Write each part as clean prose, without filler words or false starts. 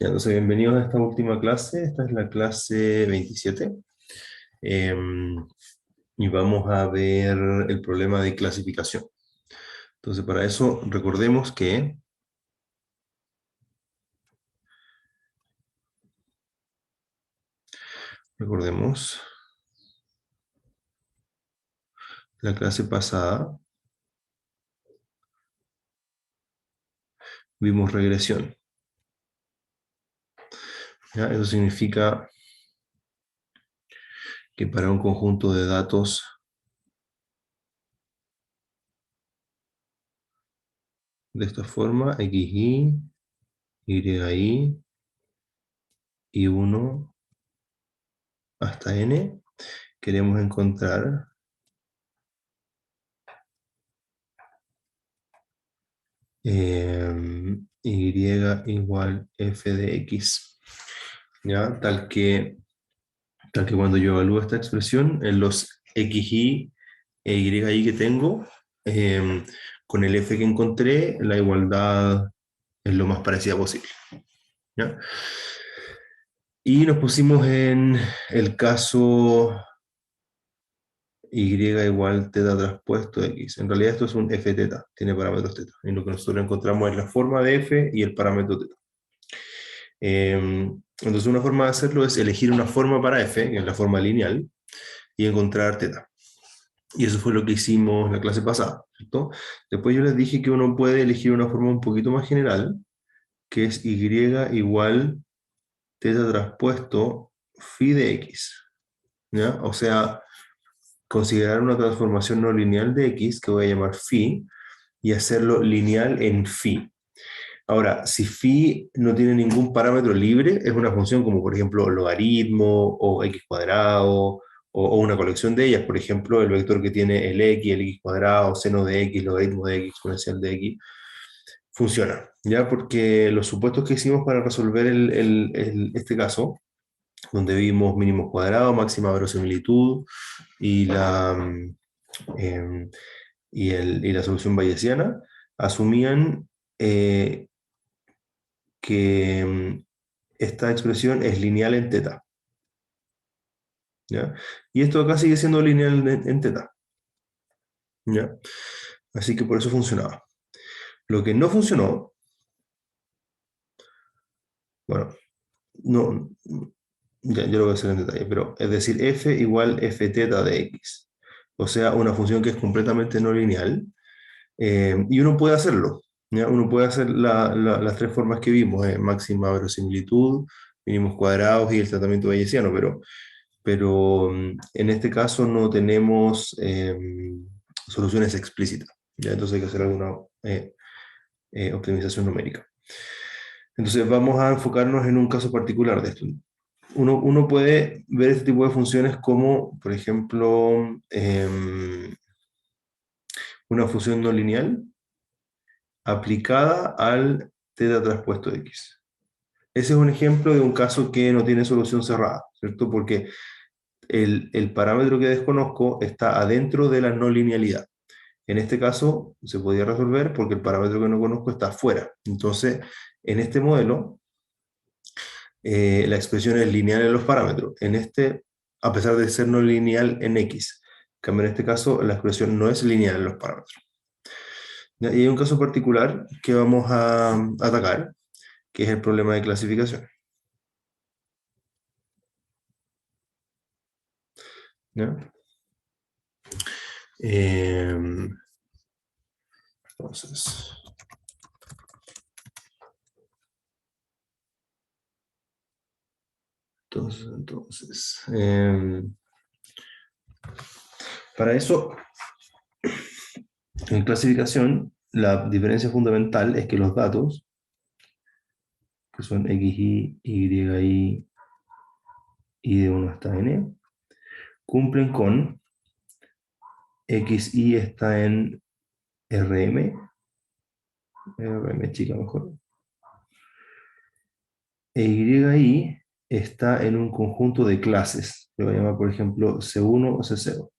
Ya, entonces, bienvenidos a esta última clase. Esta es la clase 27. Y vamos a ver el problema de clasificación. Entonces, para eso, recordemos la clase pasada, vimos regresión. ¿Ya? Eso significa que para un conjunto de datos de esta forma, xy, yi, y 1 hasta n, queremos encontrar y igual f de x, ¿ya? Tal que cuando yo evalúo esta expresión, en los xy e yi que tengo, con el f que encontré, la igualdad es lo más parecida posible, ¿ya? Y nos pusimos en el caso y igual teta traspuesto x. En realidad esto es un f teta, tiene parámetros teta. Y lo que nosotros encontramos es la forma de f y el parámetro teta. Entonces una forma de hacerlo es elegir una forma para f, que es la forma lineal, y encontrar teta. Y eso fue lo que hicimos la clase pasada, ¿cierto? Después yo les dije que uno puede elegir una forma un poquito más general, que es y igual teta traspuesto phi de x, ¿ya? O sea, considerar una transformación no lineal de x, que voy a llamar phi, y hacerlo lineal en phi. Ahora, si phi no tiene ningún parámetro libre, es una función como por ejemplo logaritmo o x cuadrado o una colección de ellas, por ejemplo el vector que tiene el x cuadrado, seno de x, logaritmo de x, exponencial de x, funciona, ¿ya? Porque los supuestos que hicimos para resolver este caso, donde vimos mínimos cuadrados, máxima verosimilitud y em, y la solución bayesiana, asumían que esta expresión es lineal en teta, ¿ya? Y esto acá sigue siendo lineal en teta, ¿ya? Así que por eso funcionaba. Lo que no funcionó, bueno, no, ya, yo lo voy a hacer en detalle, pero es decir, f igual f teta de x, o sea, una función que es completamente no lineal, y uno puede hacerlo, ¿ya? Uno puede hacer las tres formas que vimos, máxima verosimilitud, mínimos cuadrados y el tratamiento bayesiano, pero en este caso no tenemos soluciones explícitas, ¿ya? Entonces hay que hacer alguna optimización numérica. Entonces vamos a enfocarnos en un caso particular de esto. Uno puede ver este tipo de funciones como, por ejemplo, una función no lineal aplicada al teta traspuesto x. Ese es un ejemplo de un caso que no tiene solución cerrada, ¿cierto? Porque el parámetro que desconozco está adentro de la no linealidad. En este caso se podía resolver porque el parámetro que no conozco está afuera. Entonces, en este modelo, la expresión es lineal en los parámetros. A pesar de ser no lineal en x. En cambio, en este caso, la expresión no es lineal en los parámetros. ¿Ya? Y hay un caso particular que vamos a atacar, que es el problema de clasificación. ¿Ya? Entonces, para eso, en clasificación, la diferencia fundamental es que los datos, que son xy, yi y de 1 hasta n, cumplen con xy está en rm chica mejor, e yi está en un conjunto de clases, que voy a llamar por ejemplo C1 o C0.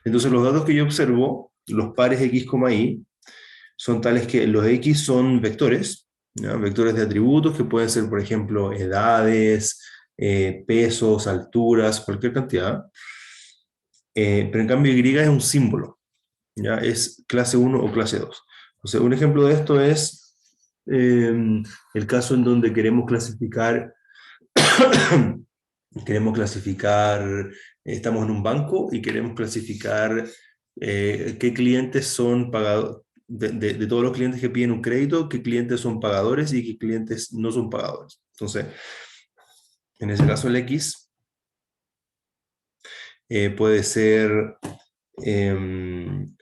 Entonces los datos que yo observo, los pares x, y, son tales que los x son vectores, ¿ya? Vectores de atributos que pueden ser, por ejemplo, edades, pesos, alturas, cualquier cantidad. Pero en cambio Y es un símbolo, ¿ya? Es clase uno o clase 2. Entonces, un ejemplo de esto es eh, el caso en donde queremos clasificar, estamos en un banco y queremos clasificar qué clientes son pagadores, de todos los clientes que piden un crédito, qué clientes son pagadores y qué clientes no son pagadores. Entonces, en ese caso el X puede ser em,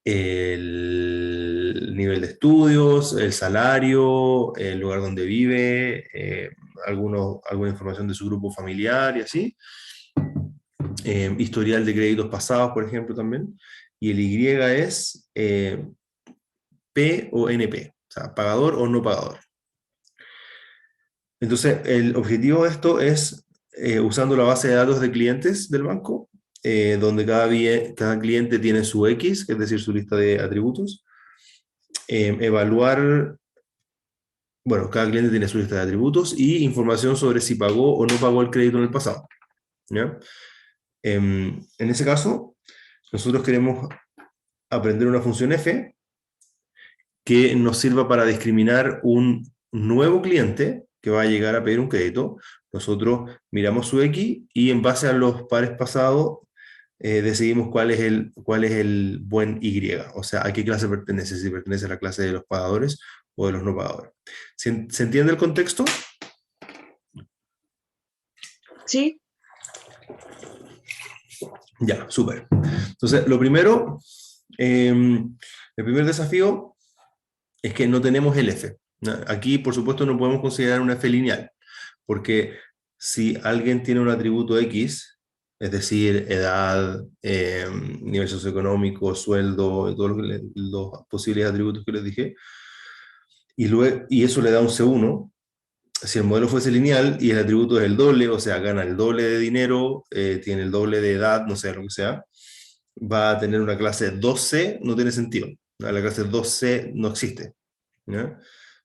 el nivel de estudios, el salario, el lugar donde vive, alguna información de su grupo familiar y así. Historial de créditos pasados, por ejemplo, también. Y el Y es P o NP, o sea, pagador o no pagador. Entonces, el objetivo de esto es, usando la base de datos de clientes del banco, donde cada cliente tiene su X, es decir, su lista de atributos, evaluar, bueno, cada cliente tiene su lista de atributos y información sobre si pagó o no pagó el crédito en el pasado, ¿ya? En ese caso, nosotros queremos aprender una función f que nos sirva para discriminar un nuevo cliente que va a llegar a pedir un crédito. Nosotros miramos su X y en base a los pares pasados decidimos cuál es el buen Y, o sea, a qué clase pertenece, si pertenece a la clase de los pagadores o de los no pagadores. ¿Se entiende el contexto? Sí, Ya, súper. Entonces, lo primero, el primer desafío es que no tenemos el F. ¿No? Aquí, por supuesto, no podemos considerar una F lineal, porque si alguien tiene un atributo X, es decir, edad, nivel socioeconómico, sueldo, todos los posibles atributos que les dije, y eso le da un C1, si el modelo fuese lineal y el atributo es el doble, o sea, gana el doble de dinero, tiene el doble de edad, no sé, lo que sea, va a tener una clase 2C, no tiene sentido. ¿No? La clase 2C no existe. ¿No?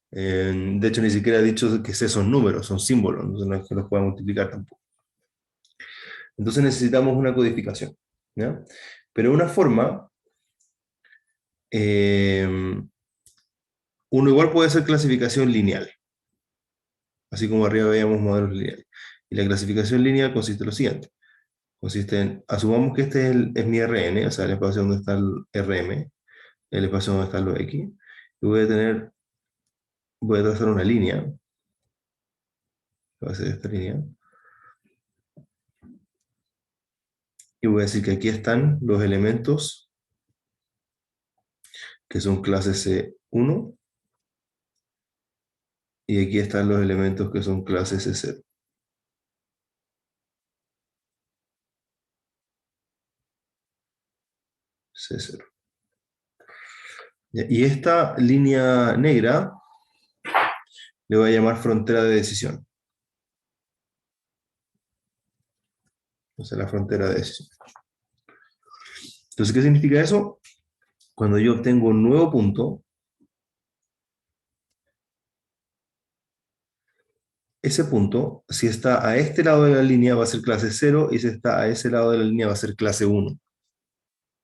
De hecho, ni siquiera he dicho que C son números, son símbolos, no es que los pueda multiplicar tampoco. Entonces necesitamos una codificación. ¿Ya? Pero una forma, eh, uno igual puede hacer clasificación lineal, así como arriba veíamos modelos lineales. Y la clasificación lineal consiste en lo siguiente. Consiste en, asumamos que este es mi Rn, o sea, el espacio donde está el Rm, el espacio donde están los X, y voy a trazar una línea, va a ser esta línea, y voy a decir que aquí están los elementos que son clase C1, y aquí están los elementos que son clase C0. C0. Y esta línea negra le voy a llamar frontera de decisión. O sea, la frontera de decisión. Entonces, ¿qué significa eso? Cuando yo obtengo un nuevo punto, ese punto, si está a este lado de la línea, va a ser clase 0, y si está a ese lado de la línea, va a ser clase 1.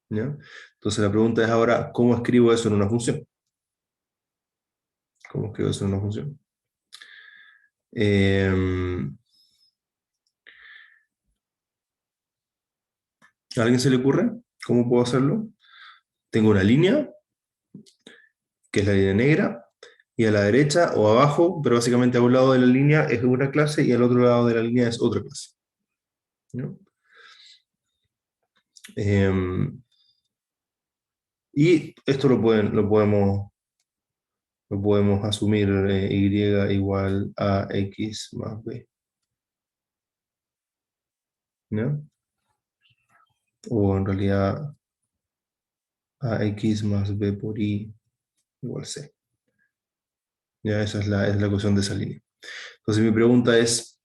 ¿Ya? Entonces, la pregunta es ahora, ¿cómo escribo eso en una función? ¿Cómo escribo eso en una función? ¿A alguien se le ocurre? ¿Cómo puedo hacerlo? Tengo una línea, que es la línea negra, y a la derecha o abajo, pero básicamente a un lado de la línea es una clase y al otro lado de la línea es otra clase. ¿No? Y esto lo podemos asumir y igual a x más b. ¿No? O en realidad a x más b por y igual c. Ya esa es la ecuación de esa línea. Entonces mi pregunta es,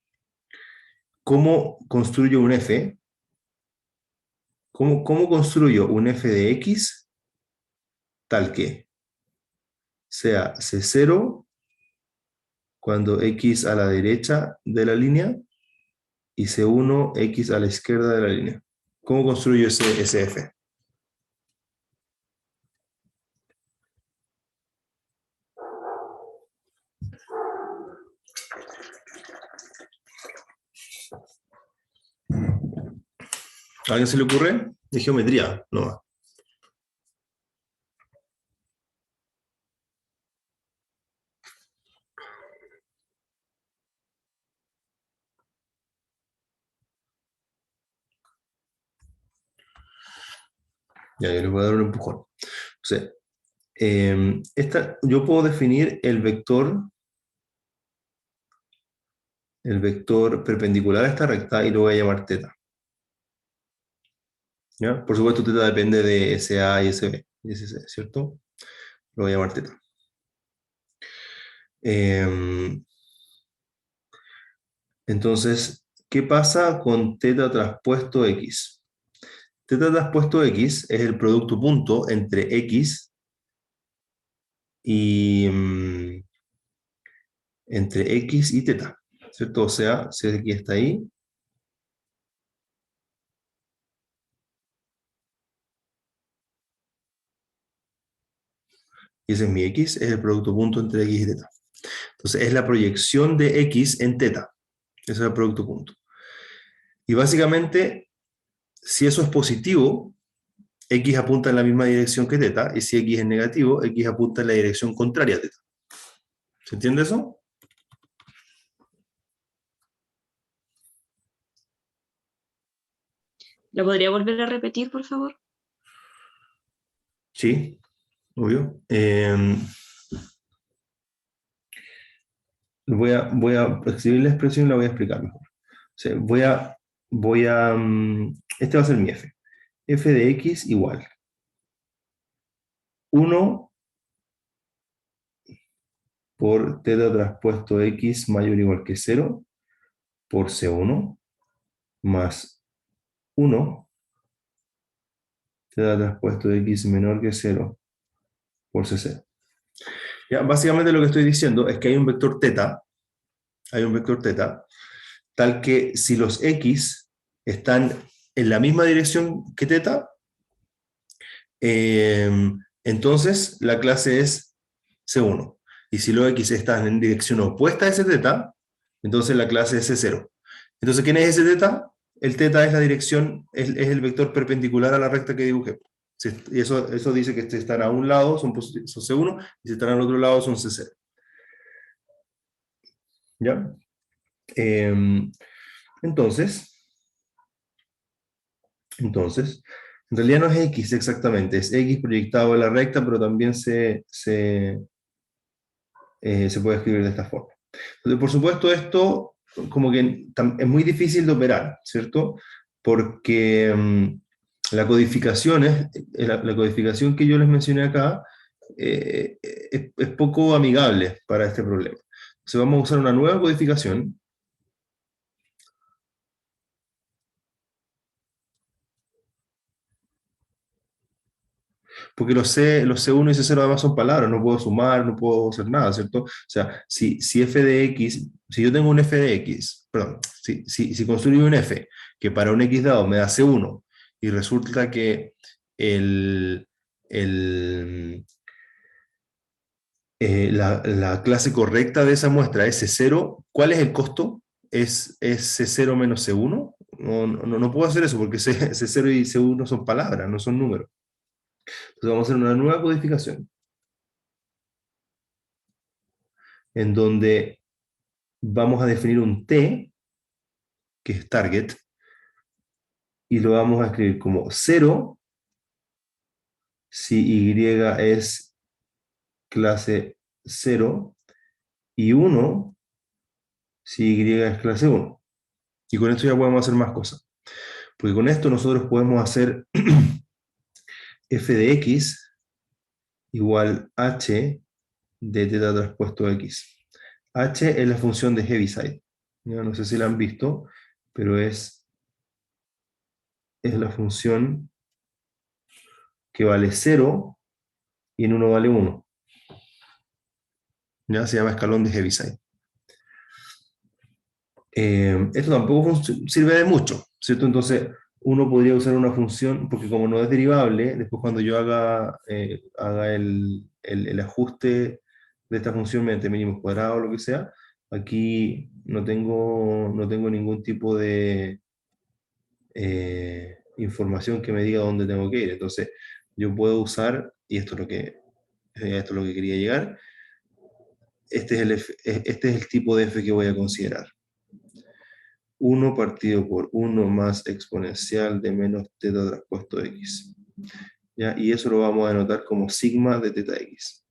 ¿cómo construyo un f? ¿Cómo construyo un f de x tal que sea C0 cuando X a la derecha de la línea y C1 X a la izquierda de la línea. ¿Cómo construyo ese F? ¿A alguien se le ocurre? De geometría, no. Ya, yo les voy a dar un empujón. O sea, yo puedo definir el vector perpendicular a esta recta y lo voy a llamar teta. ¿Ya? Por supuesto, teta depende de SA y SB, y SC, ¿cierto? Lo voy a llamar teta. Entonces, ¿qué pasa con teta traspuesto X? Teta traspuesto X es el producto punto entre X y entre X y teta, ¿cierto? O sea, si X está ahí, y ese es mi X, es el producto punto entre X y teta. Entonces, es la proyección de X en teta. Ese es el producto punto. Y básicamente, si eso es positivo, X apunta en la misma dirección que teta, y si X es negativo, X apunta en la dirección contraria a teta. ¿Se entiende eso? ¿Lo podría volver a repetir, por favor? Sí, obvio. Voy a escribir la expresión y la voy a explicar mejor. O sea, este va a ser mi f. F de x igual 1 por teta traspuesto x mayor o igual que 0 por C1 más 1 teta traspuesto x menor que 0 por C0. Ya, básicamente lo que estoy diciendo es que hay un vector teta, tal que si los x están en la misma dirección que teta, eh, entonces la clase es C1. Y si los x están en dirección opuesta a ese teta, entonces la clase es C0. Entonces, ¿quién es ese teta? El teta es la dirección, es el vector perpendicular a la recta que dibujé. Y eso dice que si están a un lado son C1 y si están al otro lado son C0. ¿Ya? Eh, entonces, entonces, en realidad no es X exactamente, es X proyectado a la recta, pero también se puede escribir de esta forma. Entonces, por supuesto, esto como que es muy difícil de operar, ¿cierto? Porque la codificación que yo les mencioné acá es poco amigable para este problema. Entonces vamos a usar una nueva codificación. Porque los C1 y C0 además son palabras, no puedo sumar, no puedo hacer nada, ¿cierto? O sea, si f de x, si yo tengo un f de x, perdón, si construyo un f que para un x dado me da C1 y resulta que el, el, la clase correcta de esa muestra es C0, ¿cuál es el costo? ¿Es C0 menos C1? No puedo hacer eso porque C0 y C1 son palabras, no son números. Entonces vamos a hacer una nueva codificación en donde vamos a definir un t, que es target, y lo vamos a escribir como 0 si y es clase 0 y 1 si y es clase 1. Y con esto ya podemos hacer más cosas. Porque con esto nosotros podemos hacer f de x igual h de teta traspuesto x. H es la función de Heaviside. ¿Ya? No sé si la han visto, pero es la función que vale 0 y en 1 vale 1. ¿ya? Se llama escalón de Heaviside. Esto tampoco sirve de mucho, ¿cierto? Entonces, uno podría usar una función, porque como no es derivable, después cuando yo haga el ajuste de esta función mediante mínimos cuadrados o lo que sea, aquí no tengo ningún tipo de información que me diga dónde tengo que ir. Entonces, yo puedo usar, y esto es lo que quería llegar, este es el tipo de f que voy a considerar. 1 partido por 1 más exponencial de menos teta traspuesto x. ¿Ya? Y eso lo vamos a anotar como sigma de teta x.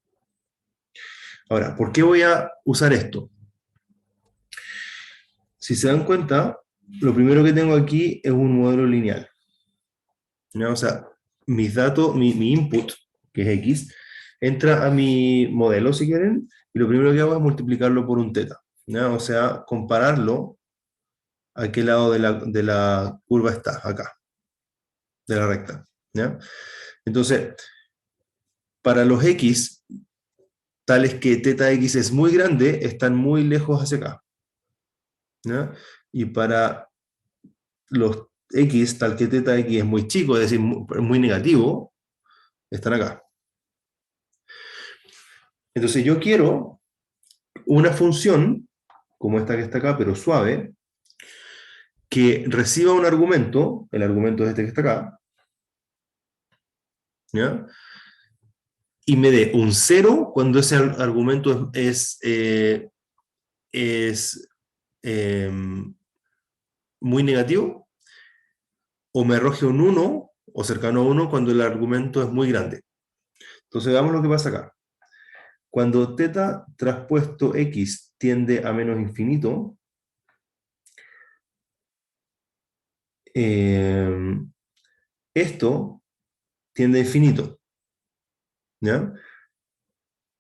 Ahora, ¿por qué voy a usar esto? Si se dan cuenta, lo primero que tengo aquí es un modelo lineal. ¿Ya? O sea, mis datos, mi input, que es x, entra a mi modelo, si quieren, y lo primero que hago es multiplicarlo por un teta. ¿Ya? O sea, compararlo a qué lado de la curva está, acá, de la recta. ¿Ya? Entonces, para los x, tales que teta x es muy grande, están muy lejos hacia acá. ¿Ya? Y para los x, tal que teta x es muy chico, es decir, muy negativo, están acá. Entonces yo quiero una función, como esta que está acá, pero suave, que reciba un argumento, el argumento es este que está acá, ¿ya? Y me dé un 0 cuando ese argumento es muy negativo, o me arroje un 1 o cercano a 1 cuando el argumento es muy grande. Entonces veamos lo que pasa acá. Cuando teta traspuesto x tiende a menos infinito, esto tiende a infinito. ¿Ya?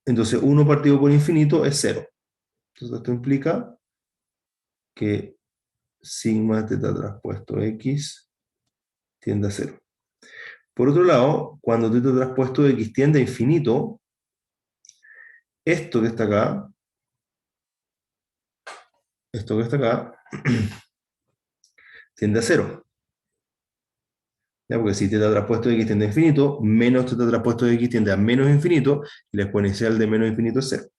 Entonces 1 partido por infinito es 0. Entonces esto implica que sigma teta traspuesto x tiende a 0. Por otro lado, cuando teta traspuesto x tiende a infinito, esto que está acá, tiende a 0. ¿Ya? Porque si teta traspuesto x tiende a infinito, menos teta traspuesto x tiende a menos infinito, y la exponencial de menos infinito es 0.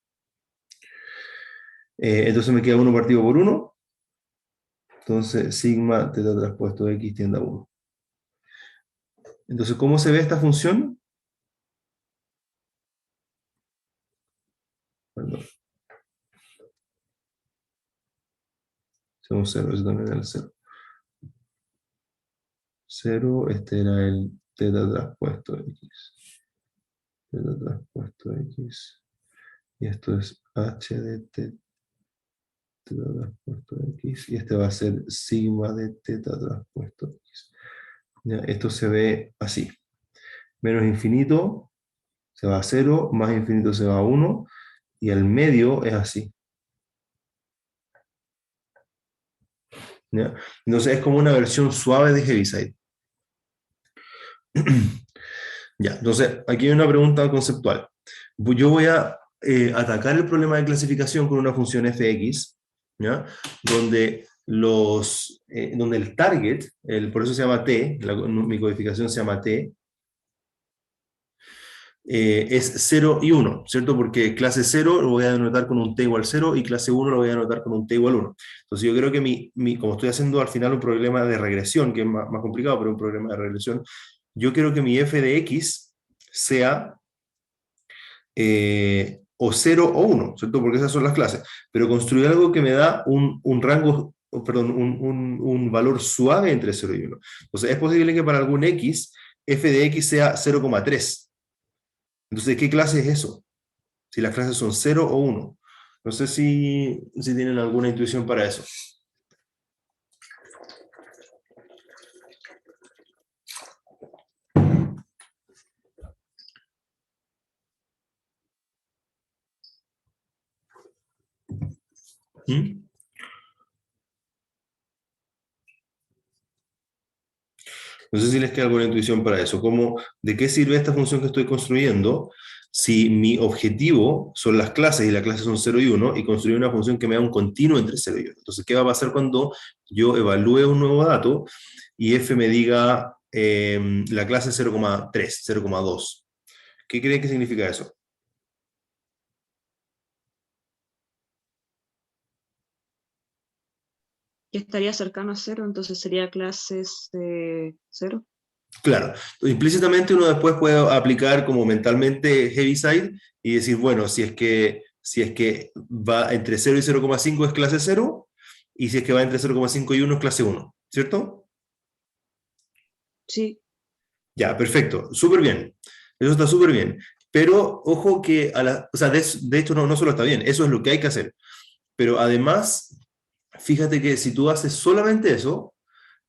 Entonces me queda 1 partido por 1. Entonces sigma teta traspuesto x tiende a 1. Entonces, ¿cómo se ve esta función? Perdón. Un 0, eso también era el 0. 0, este era el teta traspuesto x. Teta traspuesto x. Y esto es h de teta traspuesto x. Y este va a ser sigma de teta traspuesto x. ¿Ya? Esto se ve así. Menos infinito se va a 0, más infinito se va a 1, y el medio es así. ¿Ya? Entonces es como una versión suave de Heaviside. Ya, entonces aquí hay una pregunta conceptual. Yo voy a atacar el problema de clasificación con una función fx, ¿ya? Donde el target, por eso se llama t, mi codificación se llama t, es 0 y 1, ¿cierto? Porque clase 0 lo voy a denotar con un t igual 0 y clase 1 lo voy a denotar con un t igual 1. Entonces yo creo que como estoy haciendo al final un problema de regresión, que es más complicado, pero un problema de regresión, yo quiero que mi f de x sea o 0 o 1, ¿cierto? Porque esas son las clases. Pero construir algo que me da un rango, perdón, un valor suave entre 0 y 1. Entonces es posible que para algún x, f de x sea 0,3. Entonces, ¿qué clase es eso? Si las clases son 0 o 1. No sé si tienen alguna intuición para eso. ¿Mm? No sé si les queda alguna intuición para eso. ¿De qué sirve esta función que estoy construyendo? si mi objetivo son las clases y las clases son 0 y 1 y construir una función que me da un continuo entre 0 y 1. Entonces, ¿qué va a pasar cuando yo evalúe un nuevo dato y f me diga la clase es 0,3, 0,2? ¿Qué creen que significa eso? Que estaría cercano a cero, entonces sería clases de cero. Claro, implícitamente uno después puede aplicar como mentalmente Heaviside y decir, bueno, si es que va entre 0 y 0,5 es clase 0, y si es que va entre 0,5 y 1 es clase 1, ¿cierto? Sí, Ya, perfecto, súper bien. Eso está súper bien. Pero ojo que, o sea, de hecho no solo está bien, eso es lo que hay que hacer. Pero además, fíjate que si tú haces solamente eso,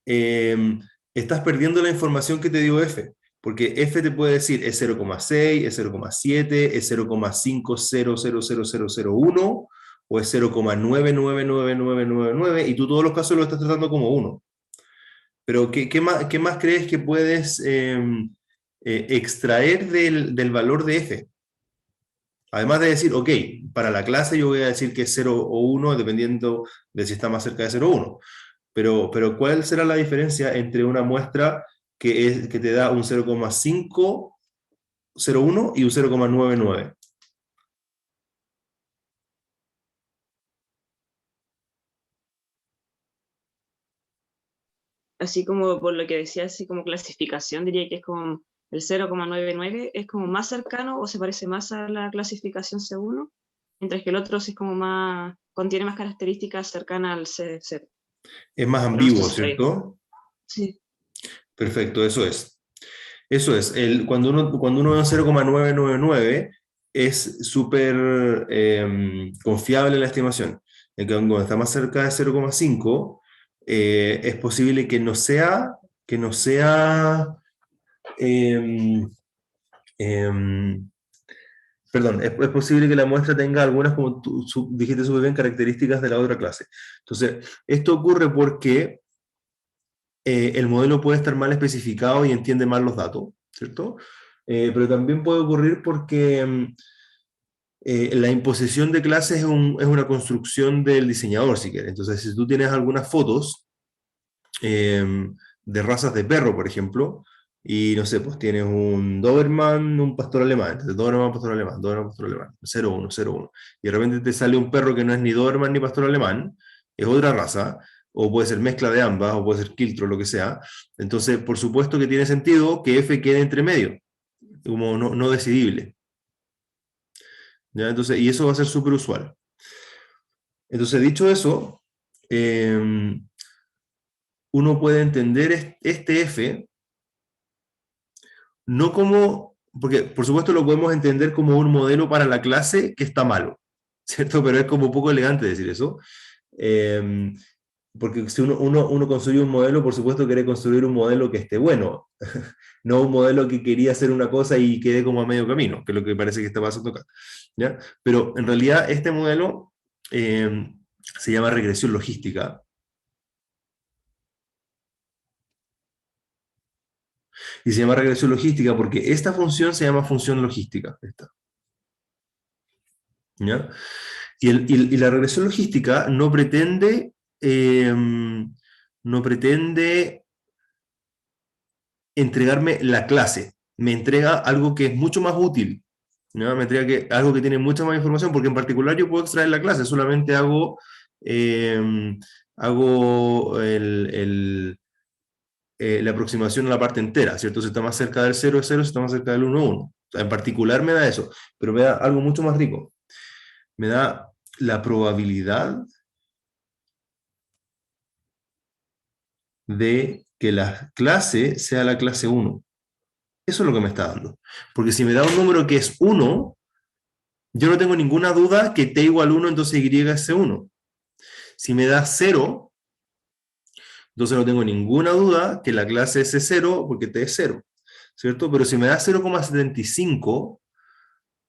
eh, estás perdiendo la información que te dio F, porque F te puede decir es 0,6, es 0,7, es 0,50000001 o es 0,999999 y tú todos los casos lo estás tratando como uno. Pero ¿qué más crees que puedes extraer del valor de F? Además de decir, ok, para la clase yo voy a decir que es 0 o 1 dependiendo de si está más cerca de 0 o 1. Pero ¿cuál será la diferencia entre una muestra que te da un 0,501 y un 0,99? así como por lo que decía, así como clasificación, diría que es como el 0,99 es como más cercano o se parece más a la clasificación C1, mientras que el otro sí es como más, contiene más características cercanas al C0. Es más Pero no estoy ambiguo, segura ahí. ¿cierto? Sí, Perfecto, eso es. Eso es. Cuando uno ve un 0,999 es súper confiable la estimación. En que cuando está más cerca de 0,5 es posible que no sea em, em, perdón, es posible que la muestra tenga algunas, como tú dijiste súper bien, características de la otra clase. Entonces, esto ocurre porque el modelo puede estar mal especificado y entiende mal los datos, ¿cierto? Pero también puede ocurrir porque la imposición de clases es una construcción del diseñador, si quieres. Entonces, si tú tienes algunas fotos eh, de razas de perro, por ejemplo, y no sé, pues tienes un Doberman, un pastor alemán, entonces Doberman, pastor alemán, Doberman, pastor alemán, 0-1, 0-1, y de repente te sale un perro que no es ni Doberman ni pastor alemán, es otra raza, o puede ser mezcla de ambas, o puede ser quiltro, lo que sea. Entonces, por supuesto que tiene sentido que F quede entre medio, como no decidible. ¿Ya? Entonces, y eso va a ser súper usual. Entonces, dicho eso, eh, uno puede entender este F no como, porque por supuesto lo podemos entender como un modelo para la clase que está malo, ¿cierto? Pero es como poco elegante decir eso. Eh, Porque si uno construye un modelo, por supuesto quiere construir un modelo que esté bueno, no un modelo que quería hacer una cosa y quede como a medio camino, que es lo que parece que está pasando acá. ¿Ya? Pero en realidad este modelo se llama regresión logística. Y se llama regresión logística porque esta función se llama función logística. Esta, ¿ya? Y la regresión logística no pretende entregarme la clase, me entrega algo que es mucho más útil, ¿no? Me entrega algo que tiene mucha más información, porque en particular yo puedo extraer la clase, solamente hago la aproximación a la parte entera, ¿cierto? Si está más cerca del 0 es 0, si está más cerca del 1 es 1. O sea, en particular me da eso, pero me da algo mucho más rico. Me da la probabilidad de que la clase sea la clase 1. Eso es lo que me está dando. Porque si me da un número que es 1, yo no tengo ninguna duda que t igual 1, entonces y es c1. Si me da 0, entonces no tengo ninguna duda que la clase es c0 porque t es 0. ¿Cierto? Pero si me da 0,75,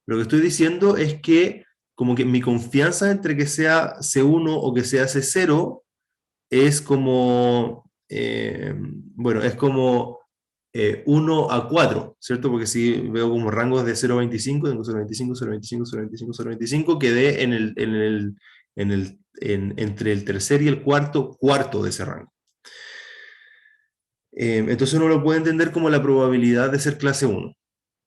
lo que estoy diciendo es que como que mi confianza entre que sea C1 o que sea C0 es como, bueno, es como 1 a 4, ¿cierto? Porque si veo como rangos de 0 a 25, tengo 0 a 25, 0 a 25, 0 a 25, 0 a 25, quedé entre el tercer y el cuarto de ese rango. Entonces uno lo puede entender como la probabilidad de ser clase 1.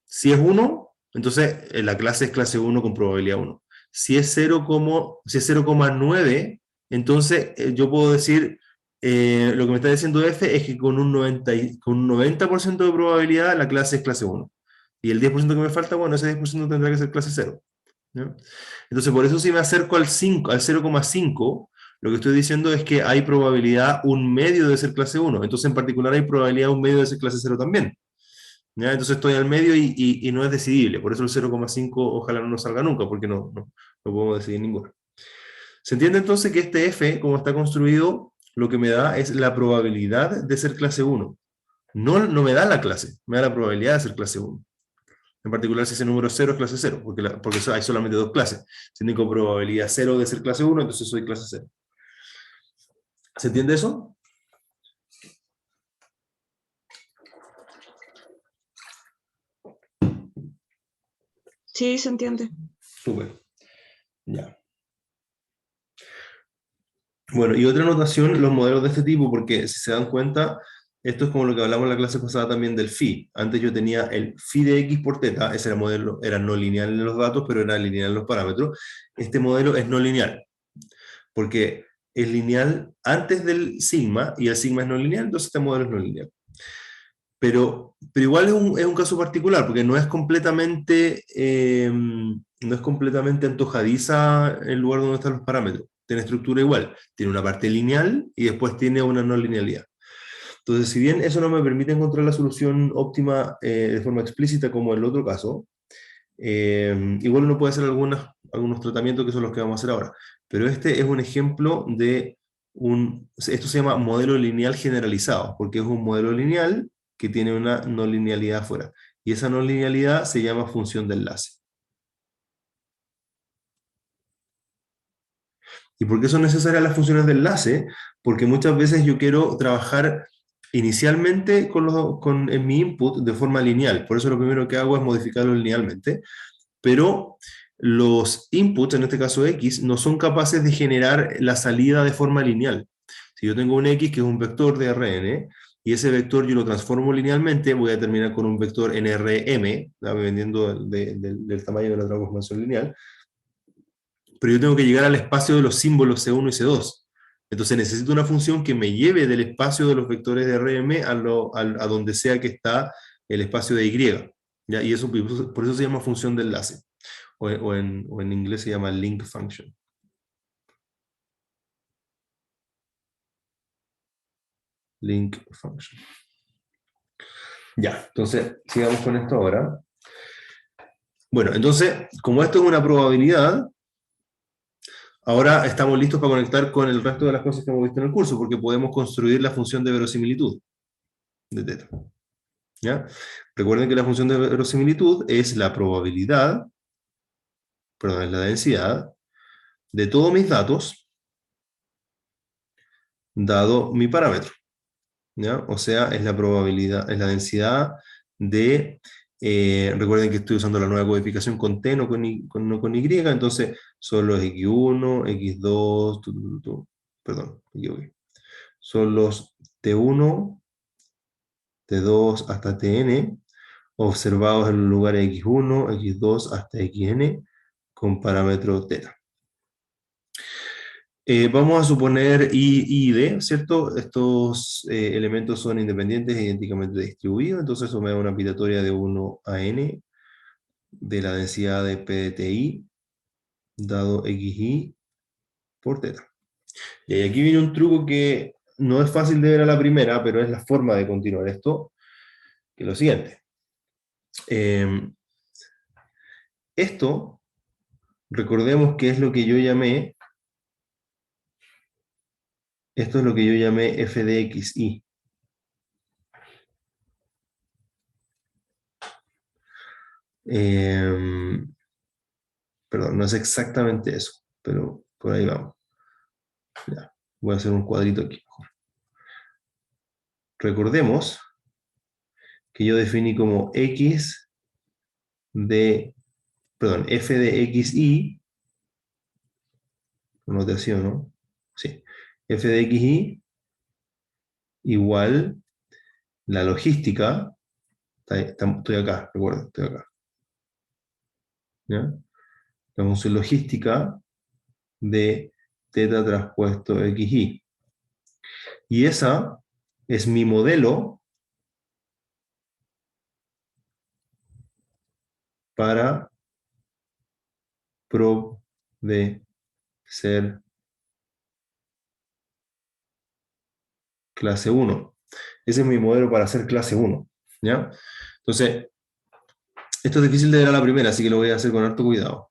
Si es 1, entonces la clase es clase 1 con probabilidad 1. Si es 0,9, entonces yo puedo decir, lo que me está diciendo F es que con un 90% de probabilidad la clase es clase 1. Y el 10% que me falta, bueno, ese 10% tendrá que ser clase 0. ¿Ya? Entonces, por eso si me acerco al 0,5, lo que estoy diciendo es que hay probabilidad 1/2 de ser clase 1. Entonces, en particular, hay probabilidad 1/2 de ser clase 0 también. ¿Ya? Entonces estoy al medio y no es decidible. Por eso el 0,5 ojalá no nos salga nunca, porque no podemos decidir ninguno. ¿Se entiende entonces que este F, como está construido, lo que me da es la probabilidad de ser clase 1? No me da la clase, me da la probabilidad de ser clase 1. En particular, si ese número 0 es clase 0, porque hay solamente dos clases. Si tengo probabilidad 0 de ser clase 1, entonces soy clase 0. ¿Se entiende eso? Sí, se entiende. Súper. Ya. Bueno, y otra notación, los modelos de este tipo, porque si se dan cuenta, esto es como lo que hablamos en la clase pasada también del phi. Antes yo tenía el phi de x por teta, ese era modelo, era no lineal en los datos, pero era lineal en los parámetros. Este modelo es no lineal, porque es lineal antes del sigma, y el sigma es no lineal, entonces este modelo es no lineal. Pero igual es un caso particular, porque no es completamente antojadiza el lugar donde están los parámetros. Tiene estructura igual, tiene una parte lineal y después tiene una no linealidad. Entonces, si bien eso no me permite encontrar la solución óptima de forma explícita como en el otro caso, igual uno puede hacer algunos tratamientos que son los que vamos a hacer ahora. Pero este es un ejemplo de esto se llama modelo lineal generalizado, porque es un modelo lineal que tiene una no linealidad afuera. Y esa no linealidad se llama función de enlace. ¿Y por qué son necesarias las funciones de enlace? Porque muchas veces yo quiero trabajar inicialmente en mi input de forma lineal. Por eso lo primero que hago es modificarlo linealmente. Pero los inputs, en este caso X, no son capaces de generar la salida de forma lineal. Si yo tengo un X que es un vector de Rn, y ese vector yo lo transformo linealmente, voy a terminar con un vector NRM, dependiendo del tamaño de la transformación lineal, pero yo tengo que llegar al espacio de los símbolos C1 y C2. Entonces necesito una función que me lleve del espacio de los vectores de Rm a donde sea que está el espacio de Y. ¿Ya? Y eso, por eso se llama función de enlace. O en inglés se llama link function. Link function. Ya, entonces sigamos con esto ahora. Bueno, entonces, como esto es una probabilidad, ahora estamos listos para conectar con el resto de las cosas que hemos visto en el curso, porque podemos construir la función de verosimilitud de teta. ¿Ya? Recuerden que la función de verosimilitud es la probabilidad, perdón, es la densidad de todos mis datos dado mi parámetro. ¿Ya? O sea, es la probabilidad, es la densidad de, recuerden que estoy usando la nueva codificación con T, no con Y, entonces son los X1, X2, perdón, son los T1, T2 hasta Tn, observados en los lugares X1, X2 hasta Xn, con parámetro θ. Vamos a suponer I y D, ¿cierto? Estos elementos son independientes e idénticamente distribuidos, entonces eso me da una pitatoria de 1 a n de la densidad de P de TI dado XI por θ. Y aquí viene un truco que no es fácil de ver a la primera, pero es la forma de continuar esto, que es lo siguiente. Esto, recordemos que es lo que yo llamé, esto es lo que yo llamé f de xi. Perdón, no es exactamente eso, pero por ahí vamos. Ya, voy a hacer un cuadrito aquí mejor. Recordemos que yo definí como x de, perdón, f de xy, notación, ¿no? Sí, f de xy igual la logística, estoy acá, recuerda, estoy acá, ¿ya? La función logística de teta traspuesto xy. Y esa es mi modelo para prob de ser clase 1. Ese es mi modelo para hacer clase 1, ¿ya? Entonces, esto es difícil de ver a la primera, así que lo voy a hacer con harto cuidado.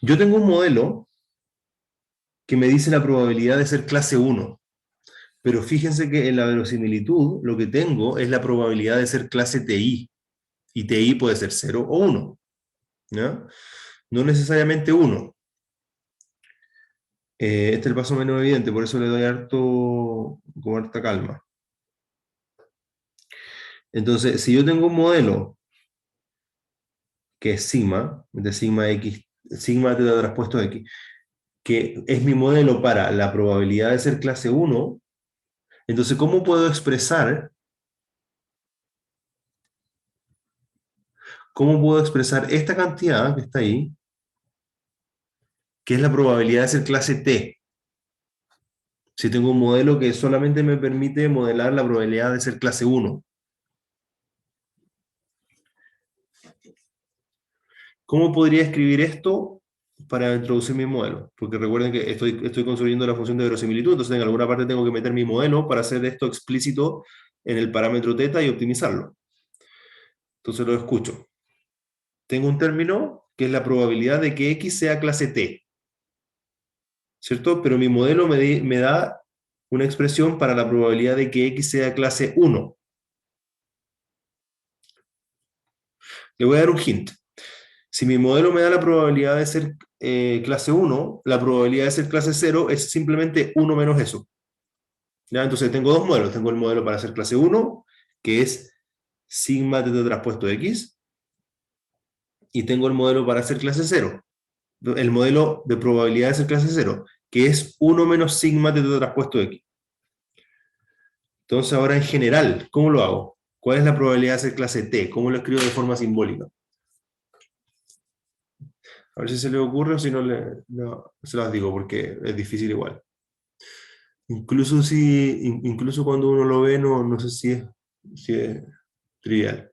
Yo tengo un modelo que me dice la probabilidad de ser clase 1, pero fíjense que en la verosimilitud lo que tengo es la probabilidad de ser clase TI, y TI puede ser 0 o 1, ¿ya? No necesariamente 1. Este es el paso menos evidente, por eso le doy con harta calma. Entonces, si yo tengo un modelo que es sigma, de sigma x, sigma teta traspuesto x, que es mi modelo para la probabilidad de ser clase 1, entonces, ¿cómo puedo expresar esta cantidad que está ahí, que es la probabilidad de ser clase t? Si tengo un modelo que solamente me permite modelar la probabilidad de ser clase 1. ¿Cómo podría escribir esto para introducir mi modelo? Porque recuerden que estoy construyendo la función de verosimilitud, entonces en alguna parte tengo que meter mi modelo para hacer esto explícito en el parámetro θ y optimizarlo. Entonces lo escucho. Tengo un término que es la probabilidad de que x sea clase t, ¿cierto? Pero mi modelo me da una expresión para la probabilidad de que x sea clase 1. Le voy a dar un hint. Si mi modelo me da la probabilidad de ser clase 1, la probabilidad de ser clase 0 es simplemente 1 menos eso. ¿Ya? Entonces tengo dos modelos. Tengo el modelo para ser clase 1, que es sigma teta traspuesto x, y tengo el modelo para ser clase 0, el modelo de probabilidad de ser clase 0, que es 1 menos sigma teta traspuesto x. Entonces ahora en general, ¿cómo lo hago? ¿Cuál es la probabilidad de ser clase t? ¿Cómo lo escribo de forma simbólica? A ver si se le ocurre o si no, se las digo porque es difícil igual. Incluso cuando uno lo ve, no sé si es trivial.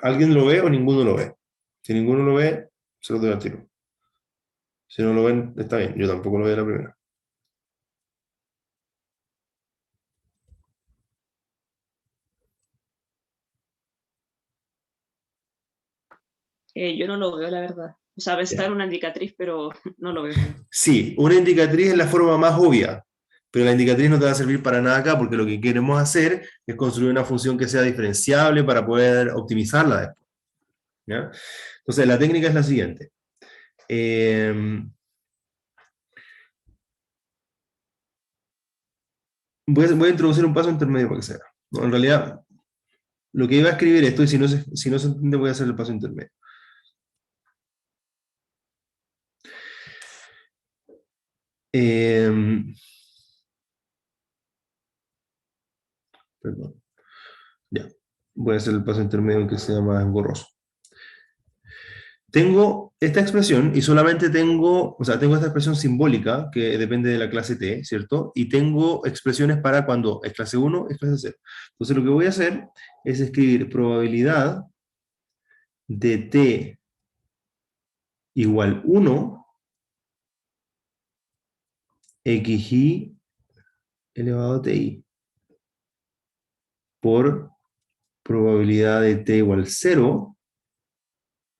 ¿Alguien lo ve o ninguno lo ve? Si ninguno lo ve, se lo doy al tiro. Si no lo ven, está bien. Yo tampoco lo veo a la primera. Yo no lo veo, la verdad. O sea, está en Ya. una indicatriz, pero no lo veo. Sí, una indicatriz es la forma más obvia, pero la indicatriz no te va a servir para nada acá porque lo que queremos hacer es construir una función que sea diferenciable para poder optimizarla después, ¿ya? Entonces, la técnica es la siguiente. Voy a introducir un paso intermedio para que sea. ¿No? En realidad, lo que iba a escribir esto, y si no se entiende, voy a hacer el paso intermedio. Perdón. Ya. Voy a hacer el paso intermedio que sea más engorroso. Tengo esta expresión y solamente tengo esta expresión simbólica que depende de la clase t, ¿cierto? Y tengo expresiones para cuando es clase 1, es clase 0. Entonces lo que voy a hacer es escribir probabilidad de t igual 1 xy elevado a ti por probabilidad de t igual 0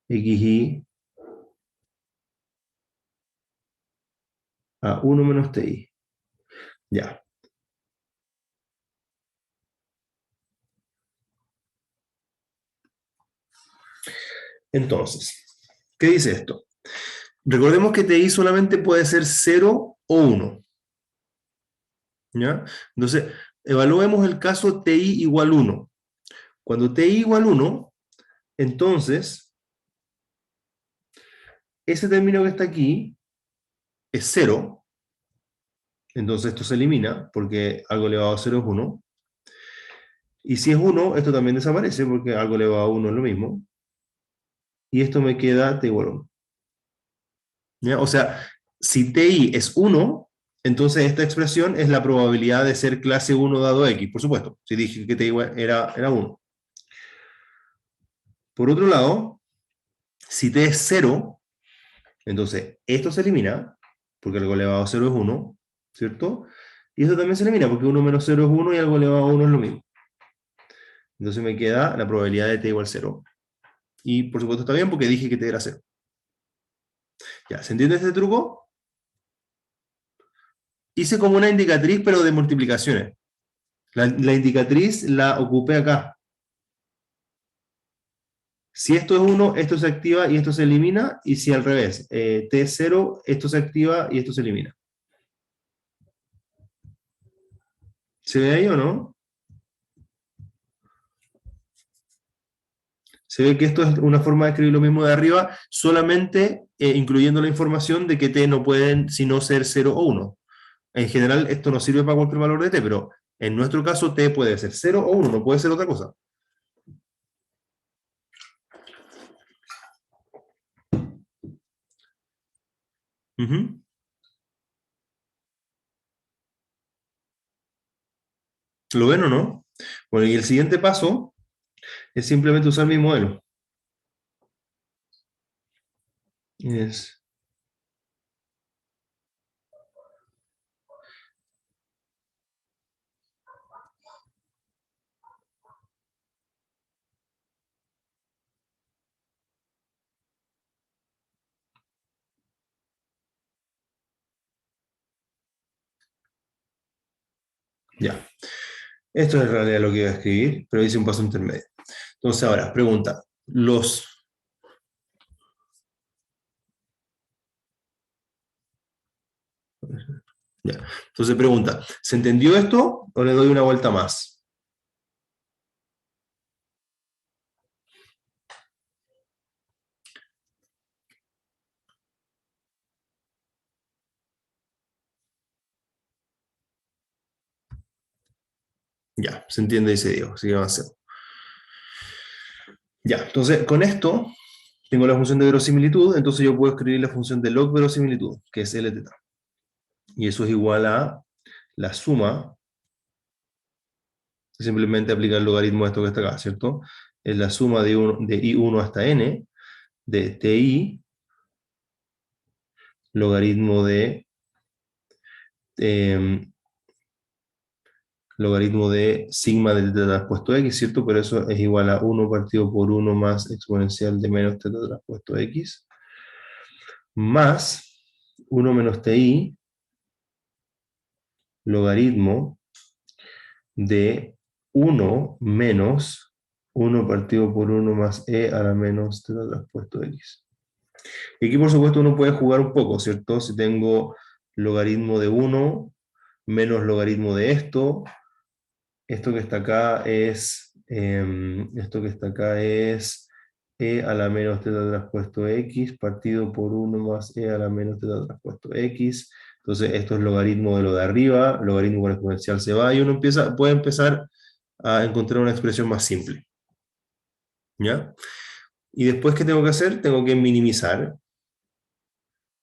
xy a 1 menos ti. Ya. Entonces, ¿qué dice esto? Recordemos que ti solamente puede ser 0 o 1. ¿Ya? Entonces, evaluemos el caso TI igual 1. Cuando TI igual 1, entonces, ese término que está aquí es 0. Entonces esto se elimina porque algo elevado a 0 es 1. Y si es 1, esto también desaparece porque algo elevado a 1 es lo mismo. Y esto me queda t igual a 1. ¿Ya? O sea, si ti es 1, entonces esta expresión es la probabilidad de ser clase 1 dado x, por supuesto. Si dije que t era 1. Por otro lado, si t es 0, entonces esto se elimina, porque algo elevado a 0 es 1, ¿cierto? Y esto también se elimina, porque 1 menos 0 es 1 y algo elevado a 1 es lo mismo. Entonces me queda la probabilidad de t igual a 0. Y por supuesto está bien porque dije que t era 0. Ya, ¿se entiende este truco? Hice como una indicatriz, pero de multiplicaciones. La indicatriz la ocupé acá. Si esto es 1, esto se activa y esto se elimina. Y si al revés, t es 0, esto se activa y esto se elimina. ¿Se ve ahí o no? Se ve que esto es una forma de escribir lo mismo de arriba, solamente incluyendo la información de que t no pueden sino ser 0 o 1. En general, esto no sirve para cualquier valor de t, pero en nuestro caso t puede ser 0 o 1, no puede ser otra cosa. Uh-huh. ¿Lo ven o no? Bueno, y el siguiente paso es simplemente usar mi modelo. Es... Ya. Esto es en realidad lo que iba a escribir, pero hice un paso intermedio. Entonces ahora, pregunta. Ya. Entonces pregunta, ¿se entendió esto o le doy una vuelta más? Ya, se entiende, dice Diego, así que avancemos. Ya, entonces con esto tengo la función de verosimilitud, entonces yo puedo escribir la función de log verosimilitud, que es L teta. Y eso es igual a la suma, simplemente aplicar el logaritmo de esto que está acá, ¿cierto? Es la suma de I1 hasta n, de TI, logaritmo de eh, logaritmo de sigma del teta transpuesto x, ¿cierto? Pero eso es igual a 1 partido por 1 más exponencial de menos teta transpuesto x, más 1 menos ti, logaritmo de 1 menos 1 partido por 1 más e a la menos teta transpuesto x. Y aquí, por supuesto, uno puede jugar un poco, ¿cierto? Si tengo logaritmo de 1 menos logaritmo de esto que está acá es, e a la menos teta transpuesto x partido por 1 más e a la menos teta transpuesto x. Entonces esto es logaritmo de lo de arriba, logaritmo con exponencial se va y uno puede empezar a encontrar una expresión más simple. ¿Ya? Y después, ¿qué tengo que hacer? Tengo que minimizar.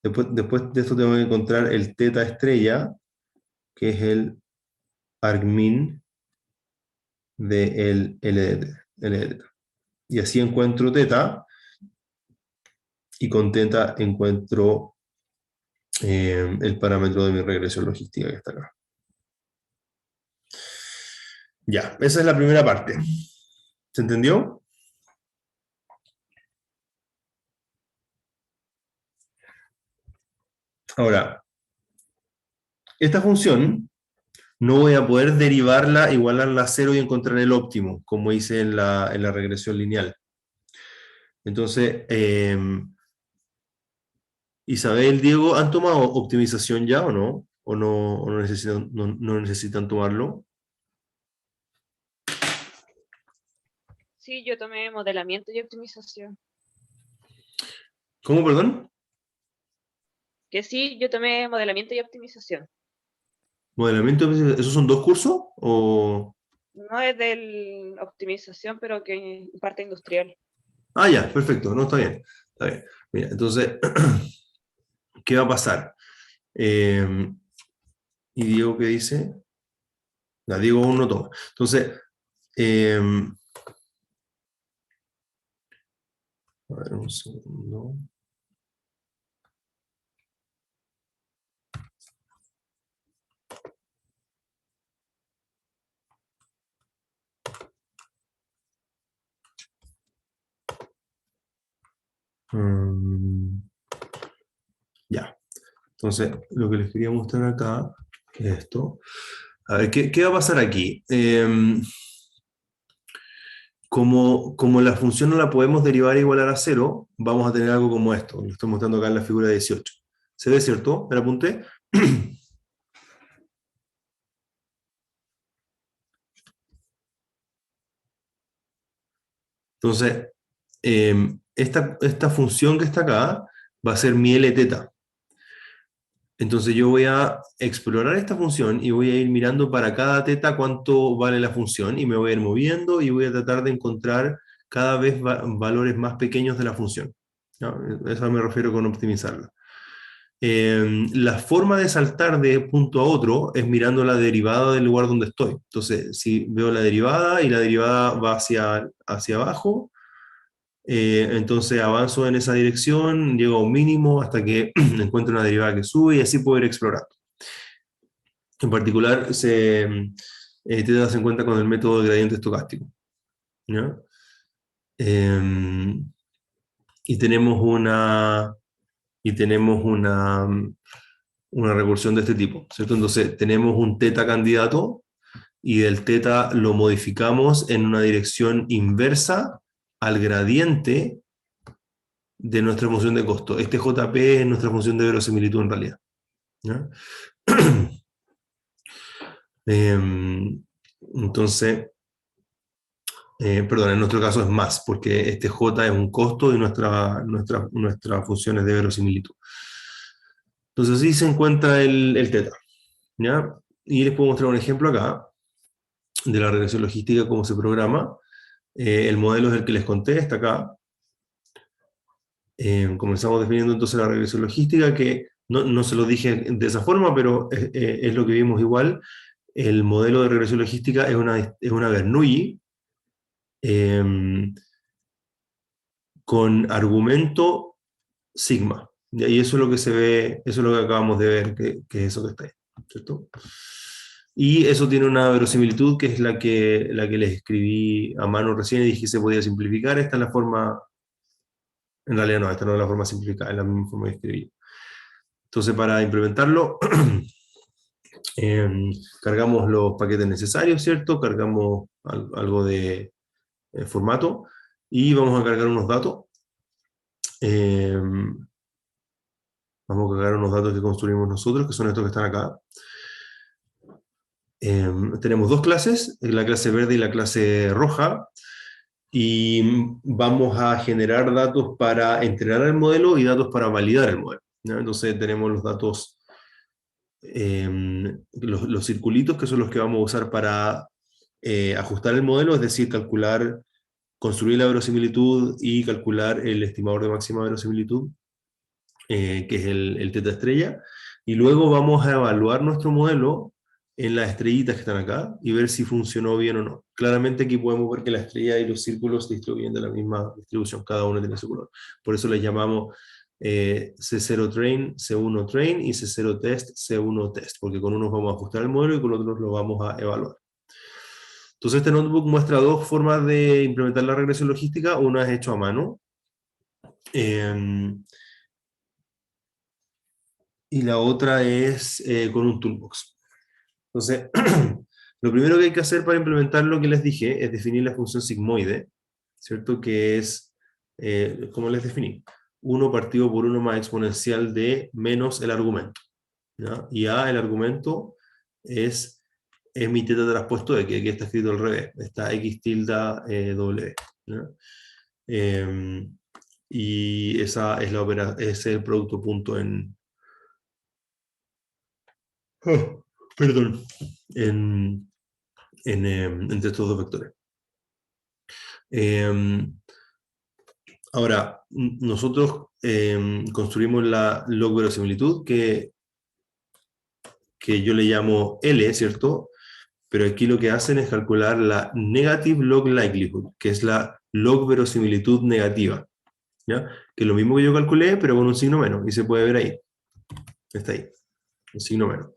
Después de esto tengo que encontrar el teta estrella, que es el argmin de el L de teta. Y así encuentro teta, y con teta encuentro el parámetro de mi regresión logística que está acá. Ya, esa es la primera parte. ¿Se entendió? Ahora, esta función no voy a poder derivarla, igualarla a cero y encontrar el óptimo, como hice en la regresión lineal. Entonces, Isabel, Diego, ¿han tomado optimización ya o no? o no necesitan, no necesitan tomarlo? Sí, yo tomé modelamiento y optimización. ¿Cómo, perdón? Que sí, yo tomé modelamiento y optimización. ¿Modelamiento? ¿Esos son dos cursos? ¿O...? No es de optimización, pero que parte industrial. Ah, ya, perfecto, no, está bien. Está bien. Mira, entonces, ¿qué va a pasar? ¿Y Diego qué dice? No, Diego aún no toma. Entonces, a ver, un segundo. Mm, ya. Entonces, lo que les quería mostrar acá es esto. A ver, ¿qué va a pasar aquí? Como la función no la podemos derivar igualar a cero, vamos a tener algo como esto. Lo estoy mostrando acá en la figura 18. ¿Se ve, cierto? ¿Me la apunté? Entonces, esta función que está acá va a ser mi L teta. Entonces yo voy a explorar esta función y voy a ir mirando para cada teta cuánto vale la función y me voy a ir moviendo y voy a tratar de encontrar cada vez valores más pequeños de la función. ¿No? Eso me refiero con optimizarla. La forma de saltar de punto a otro es mirando la derivada del lugar donde estoy. Entonces, si veo la derivada y la derivada va hacia abajo, entonces avanzo en esa dirección, llego a un mínimo hasta que encuentro una derivada que sube y así puedo ir explorando. En particular, te das en cuenta con el método de gradiente estocástico. ¿Ya? Eh, y tenemos una, y tenemos una recursión de este tipo, ¿cierto? Entonces tenemos un teta candidato y del teta lo modificamos en una dirección inversa al gradiente de nuestra función de costo. Este JP es nuestra función de verosimilitud en realidad. ¿Ya? Entonces, perdón, en nuestro caso es más, porque este J es un costo y nuestra función es de verosimilitud. Entonces así se encuentra el teta. ¿Ya? Y les puedo mostrar un ejemplo acá de la regresión logística, cómo se programa. El modelo es el que les conté, está acá. Comenzamos definiendo entonces la regresión logística, que no se lo dije de esa forma, pero es lo que vimos igual. El modelo de regresión logística es una Bernoulli con argumento sigma. Y eso es lo que se ve, eso es lo que acabamos de ver, que es eso que está ahí, ¿cierto? Y eso tiene una verosimilitud que es la que les escribí a mano recién y dije que se podía simplificar. Esta es la forma, en realidad no, esta no es la forma simplificada, es la misma forma que escribí. Entonces, para implementarlo, cargamos los paquetes necesarios, ¿cierto? Cargamos algo de formato y vamos a cargar unos datos. Vamos a cargar unos datos que construimos nosotros, que son estos que están acá. Tenemos dos clases, la clase verde y la clase roja, y vamos a generar datos para entrenar el modelo y datos para validar el modelo, ¿no? Entonces tenemos los datos, los circulitos, que son los que vamos a usar para ajustar el modelo, es decir, construir la verosimilitud y calcular el estimador de máxima verosimilitud, que es el teta estrella, y luego vamos a evaluar nuestro modelo en las estrellitas que están acá y ver si funcionó bien o no. Claramente aquí podemos ver que la estrella y los círculos se distribuyen de la misma distribución, cada uno tiene su color. Por eso les llamamos C0 train, C1 train y C0 test, C1 test, porque con unos vamos a ajustar el modelo y con otros lo vamos a evaluar. Entonces este notebook muestra dos formas de implementar la regresión logística. Una es hecho a mano, y la otra es con un toolbox. Entonces, lo primero que hay que hacer para implementar lo que les dije es definir la función sigmoide, ¿cierto? Que es, ¿cómo les definí? 1 partido por 1 más exponencial de menos el argumento. ¿ya? Y A, el argumento, es mi teta traspuesto de que aquí está escrito al revés, está x tilde w. ¿Ya? Y esa es ese es el producto punto oh, perdón, en, entre estos dos vectores. Ahora, nosotros construimos la log verosimilitud que yo le llamo L, ¿cierto? Pero aquí lo que hacen es calcular la negative log likelihood, que es la log verosimilitud negativa, ¿ya? Que es lo mismo que yo calculé, pero con un signo menos, y se puede ver ahí. Está ahí, un signo menos.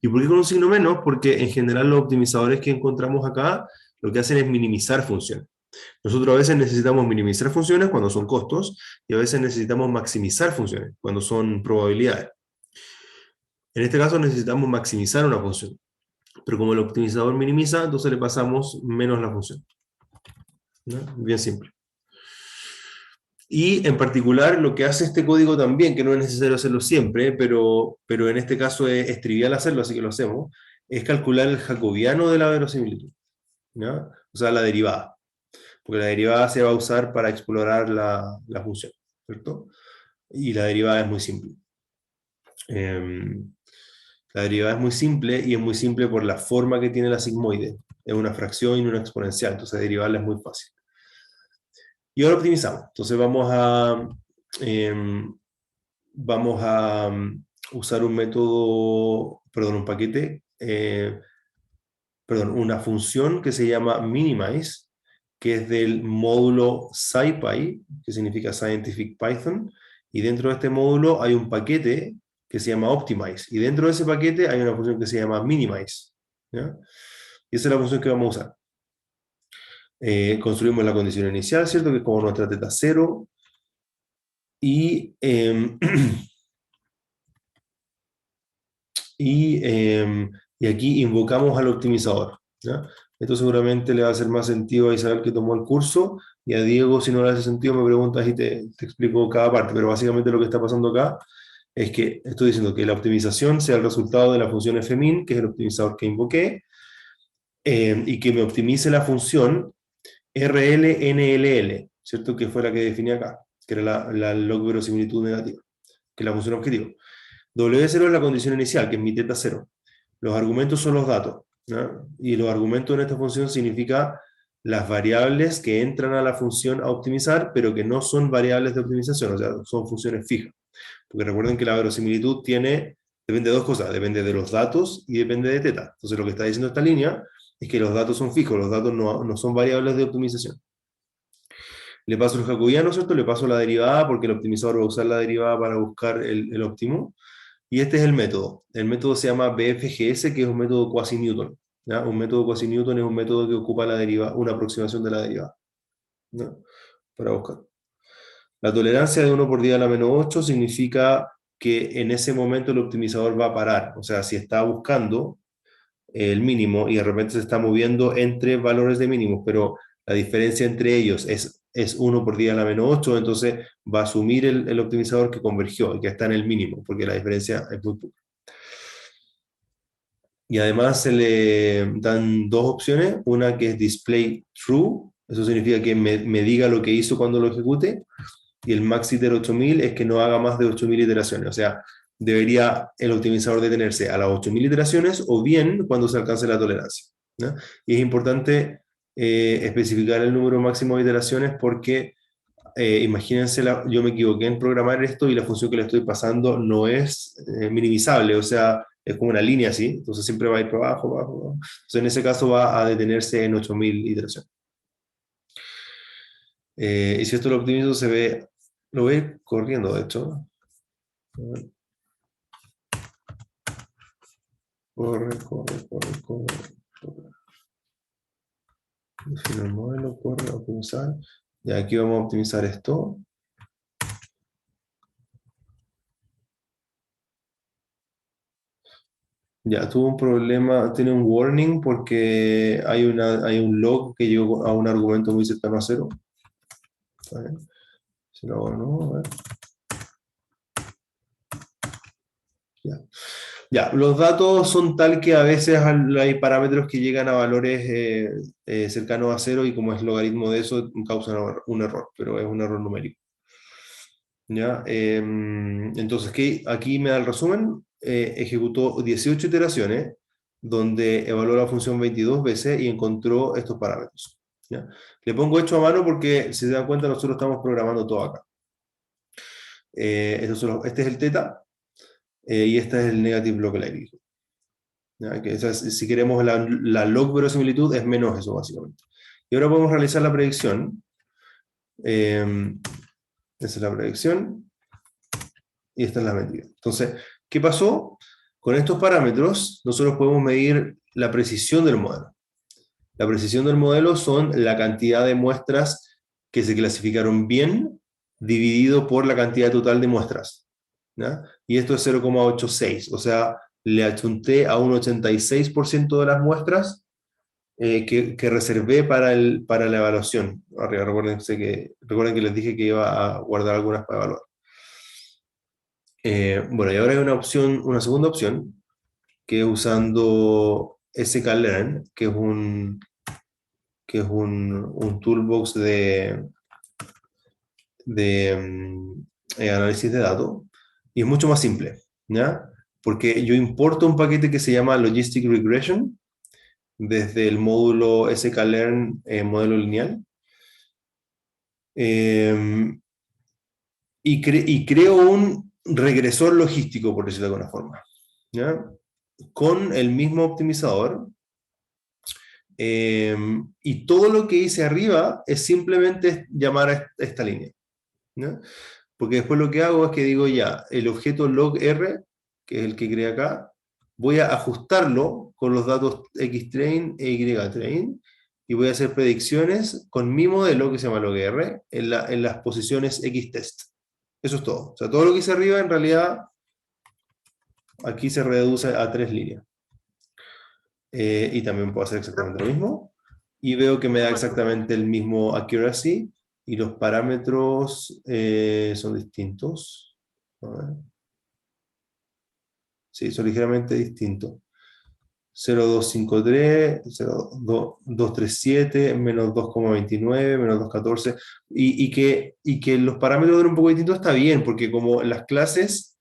¿Y por qué con un signo menos? Porque en general los optimizadores que encontramos acá lo que hacen es minimizar funciones. Nosotros a veces necesitamos minimizar funciones cuando son costos, y a veces necesitamos maximizar funciones cuando son probabilidades. En este caso necesitamos maximizar una función, pero como el optimizador minimiza, entonces le pasamos menos la función. ¿No? Bien simple. Y en particular lo que hace este código también, que no es necesario hacerlo siempre, pero en este caso es trivial hacerlo, así que lo hacemos, es calcular el jacobiano de la verosimilitud, ¿ya? O sea, la derivada, porque la derivada se va a usar para explorar la función, ¿cierto? Y la derivada es muy simple. La derivada es muy simple, y es muy simple por la forma que tiene la sigmoide. Es una fracción y no una exponencial, entonces derivarla es muy fácil. Y ahora optimizamos. Entonces vamos a usar un método, perdón, un paquete, perdón, una función que se llama minimize, que es del módulo SciPy, que significa Scientific Python, y dentro de este módulo hay un paquete que se llama optimize, y dentro de ese paquete hay una función que se llama minimize, ¿ya? Y esa es la función que vamos a usar. Construimos la condición inicial, ¿cierto? Que es como nuestra teta 0, y, y aquí invocamos al optimizador, ¿ya? Esto seguramente le va a hacer más sentido a Isabel, que tomó el curso, y a Diego, si no le hace sentido, me preguntas y te explico cada parte, pero básicamente lo que está pasando acá es que estoy diciendo que la optimización sea el resultado de la función fmin, que es el optimizador que invoqué, y que me optimice la función RLNLL, ¿cierto? Que fue la que definí acá, que era la log verosimilitud negativa, que es la función objetivo. W0 es la condición inicial, que es mi teta 0. Los argumentos son los datos, ¿no? Y los argumentos en esta función significa las variables que entran a la función a optimizar, pero que no son variables de optimización, o sea, son funciones fijas. Porque recuerden que la verosimilitud depende de dos cosas, depende de los datos y depende de teta. Entonces lo que está diciendo esta línea es que los datos son fijos, los datos no son variables de optimización. Le paso el jacobiano, ¿cierto? Le paso la derivada, porque el optimizador va a usar la derivada para buscar el óptimo. Y este es el método. El método se llama BFGS, que es un método quasi-Newton, ¿ya? Un método quasi-Newton es un método que ocupa una aproximación de la derivada, ¿no? Para buscar. La tolerancia de 1 por 10 a la menos 8 significa que en ese momento el optimizador va a parar. O sea, si está buscando el mínimo y de repente se está moviendo entre valores de mínimos, pero la diferencia entre ellos es 1 por 10 a la menos 8, entonces va a asumir el optimizador que convergió y que está en el mínimo, porque la diferencia es muy poca. Y además se le dan dos opciones, una que es display true, eso significa que me diga lo que hizo cuando lo ejecute, y el maxiter 8000 es que no haga más de 8000 iteraciones, o sea, debería el optimizador detenerse a las 8000 iteraciones o bien cuando se alcance la tolerancia, ¿no? Y es importante especificar el número máximo de iteraciones porque imagínense, yo me equivoqué en programar esto y la función que le estoy pasando no es minimizable, o sea, es como una línea así, entonces siempre va a ir para abajo, abajo, abajo. Entonces en ese caso va a detenerse en 8000 iteraciones. Y si esto lo optimizo, lo ve corriendo, de hecho. Corre, corre, corre, corre, corre. Defino el modelo, corre, optimizar. Y aquí vamos a optimizar esto. Ya, tuvo un problema, tiene un warning porque hay un log que llegó a un argumento muy cercano a 0. ¿Está bien? Si lo hago, no, a ver. Ya. Ya, los datos son tal que a veces hay parámetros que llegan a valores cercanos a cero y como es logaritmo de eso, causan un error, pero es un error numérico. ¿Ya? Entonces, aquí me da el resumen. Ejecutó 18 iteraciones donde evaluó la función 22 veces y encontró estos parámetros. ¿Ya? Le pongo hecho a mano porque, si se dan cuenta, nosotros estamos programando todo acá. Este es el teta y este es el negative log likelihood. ¿Ya? Si queremos la log verosimilitud es menos eso, básicamente. Y ahora podemos realizar la predicción. Esa es la predicción. Y esta es la medida. Entonces, ¿qué pasó? Con estos parámetros, nosotros podemos medir la precisión del modelo. La precisión del modelo son la cantidad de muestras que se clasificaron bien dividido por la cantidad total de muestras. ¿Ya? Y esto es 0,86, o sea, le achunté a un 86% de las muestras que reservé para la evaluación. Arriba, recuerden que les dije que iba a guardar algunas para evaluar. Bueno, y ahora hay una segunda opción, que es usando sklearn, que es un toolbox de análisis de datos, y es mucho más simple, ¿ya? Porque yo importo un paquete que se llama Logistic Regression desde el módulo sklearn modelo lineal, eh, y creo un regresor logístico, por decirlo de alguna forma, ¿ya? Con el mismo optimizador. Y todo lo que hice arriba es simplemente llamar a esta línea, ¿no? Porque después lo que hago es que digo ya, el objeto log R, que es el que creé acá, voy a ajustarlo con los datos xtrain e ytrain, y voy a hacer predicciones con mi modelo que se llama log R en las posiciones xtest. Eso es todo. O sea, todo lo que hice arriba en realidad aquí se reduce a 3 líneas. Y también puedo hacer exactamente lo mismo. Y veo que me da exactamente el mismo accuracy y los parámetros son distintos. A ver. Sí, son ligeramente distintos. 0,253, 0,237, menos 2,29, menos 2,14. Y que los parámetros eran un poco distintos está bien, porque como las clases